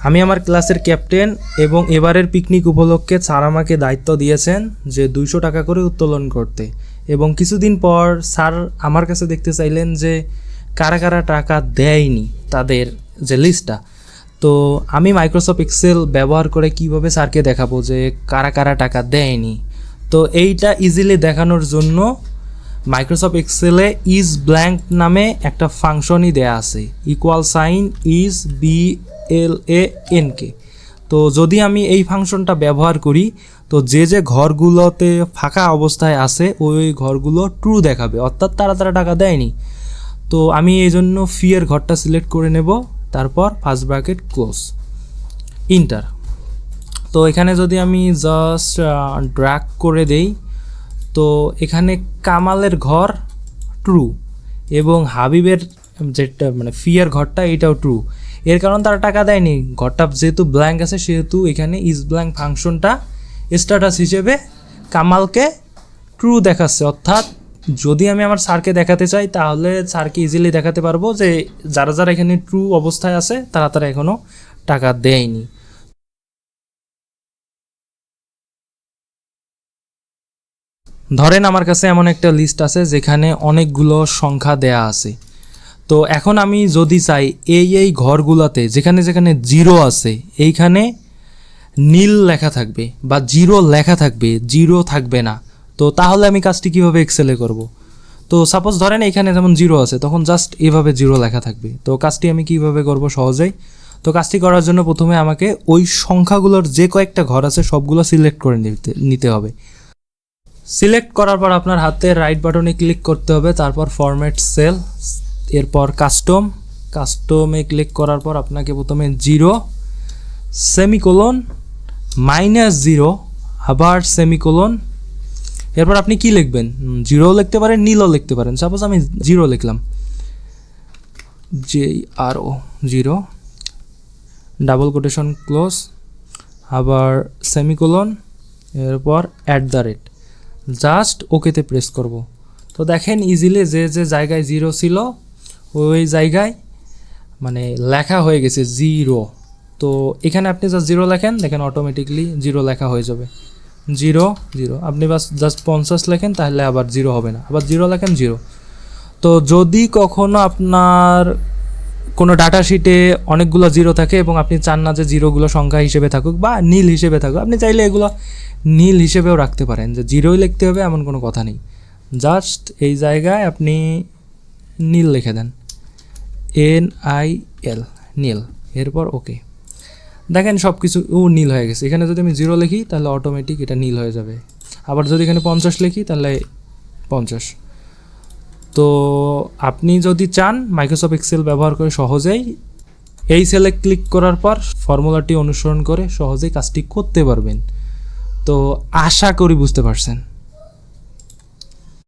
আমি আমার ক্লাসের ক্যাপ্টেন এবং এবারের পিকনিক উপলক্ষে স্যার আমাকে দায়িত্ব দিয়েছেন যে 200 টাকা করে উত্তোলন করতে, এবং কিছুদিন পর স্যার আমার কাছে দেখতে চাইলেন যে কারা কারা টাকা দেয়নি তাদের যে লিস্টটা। তো আমি মাইক্রোসফট এক্সেল ব্যবহার করে কিভাবে স্যারকে দেখাবো যে কারা কারা টাকা দেয়নি। তো এইটা ইজিলি দেখানোর জন্য মাইক্রোসফট এক্সেলে ইজ ব্ল্যাঙ্ক নামে একটা ফাংশনই দেয়া আছে, ইকুয়াল সাইন ইজ BLANK। তো যদি আমি এই ফাংশনটা ব্যবহার করি তো যে যে ঘরগুলোতে ফাঁকা অবস্থায় আছে ওই ঘরগুলো ট্রু দেখাবে, অর্থাৎ তারা টাকা দেয়নি। তো আমি এই জন্য ফিয়ের ঘরটা সিলেক্ট করে নেব, তারপর ফার্স্ট ব্র্যাকেট ক্লোজ, ইন্টার। তো এখানে যদি আমি জাস্ট ড্র্যাগ করে দেই তো এখানে কামালের ঘর ট্রু এবং হাবিবের যেটা মানে ফিয়ের ঘরটা এটাও ট্রু। এর কারণ তারা টাকা দেয়নি, ঘরটা যেহেতু ব্ল্যাঙ্ক আছে সেহেতু এখানে ইজ ব্ল্যাঙ্ক ফাংশনটা স্ট্যাটাস হিসেবে কামালকে ট্রু দেখাচ্ছে। অর্থাৎ যদি আমি আমার স্যারকে দেখাতে চাই তাহলে স্যারকে ইজিলি দেখাতে পারবো যে যারা যারা এখানে ট্রু অবস্থায় আছে তারা এখনও টাকা দেয়নি। ধরেন আমার কাছে এমন একটা লিস্ট আছে যেখানে অনেকগুলো সংখ্যা দেয়া আছে। তো এখন আমি যদি চাই এই ঘরগুলোতে যেখানে যেখানে জিরো আছে এইখানে নীল লেখা থাকবে বা জিরো লেখা থাকবে, জিরো থাকবে না, তো তাহলে আমি কাজটি কীভাবে এক্সেলে করব। তো সাপোজ ধরেন এখানে যেমন জিরো আছে তখন জাস্ট এভাবে জিরো লেখা থাকবে। তো কাজটি আমি কিভাবে করব সহজেই। তো কাজটি করার জন্য প্রথমে আমাকে ওই সংখ্যাগুলোর যে কয়েকটা ঘর আছে সবগুলো সিলেক্ট করে নিতে হবে। সিলেক্ট করার পর আপনার হাতে রাইট বাটনে ক্লিক করতে হবে, তারপর ফরম্যাট সেল, এরপর কাস্টমে ক্লিক করার পর আপনাকে প্রথমে 0 সেমিকোলন -0 আবার সেমিকোলন, এরপর আপনি কি লিখবেন, 0 লিখতে পারেন, নীলও লিখতে পারেন। সাপোজ আমি 0 লিখলাম, JRO 0, ডাবল কোটেশন ক্লোজ, আবার সেমিকোলন, এরপর @ জাস্ট ওকেতে প্রেস করব। তো দেখেন ইজিলি যে যে জায়গায় 0 ছিল ওই জায়গায় মানে লেখা হয়ে গেছে 0। তো এখানে আপনি জাস্ট 0 লেখেন, দেখেন অটোমেটিকলি 0 লেখা হয়ে যাবে, 0 0। আপনি বাস জাস্ট 50 লেখেন তাহলে আবার 0 হবে না, আবার 0 লেখেন 0। তো যদি কখনো আপনার কোনো ডাটা শিটে অনেকগুলো 0 থাকে এবং আপনি চান না যে 0গুলো সংখ্যা হিসেবে থাকুক বা নীল হিসেবে থাকুক, আপনি চাইলে এগুলো নীল হিসেবেও রাখতে পারেন, যে 0ই লিখতে হবে এমন কোনো কথা নেই। জাস্ট এই জায়গায় আপনি নীল লিখে দেন, NIL, নীল, এরপর ওকে। দেখেন সব কিছু নীল হয়ে গেছে। এখানে যদি আমি 0 লিখি তাহলে অটোমেটিক এটা নীল হয়ে যাবে, আবার যদি এখানে 50 লিখি তাহলে 50। তো আপনি যদি চান মাইক্রোসফট এক্সেল ব্যবহার করে সহজেই এই সেলে ক্লিক করার পর ফর্মুলাটি অনুসরণ করে সহজেই কাজটি করতে পারবেন। তো আশা করি বুঝতে পারছেন।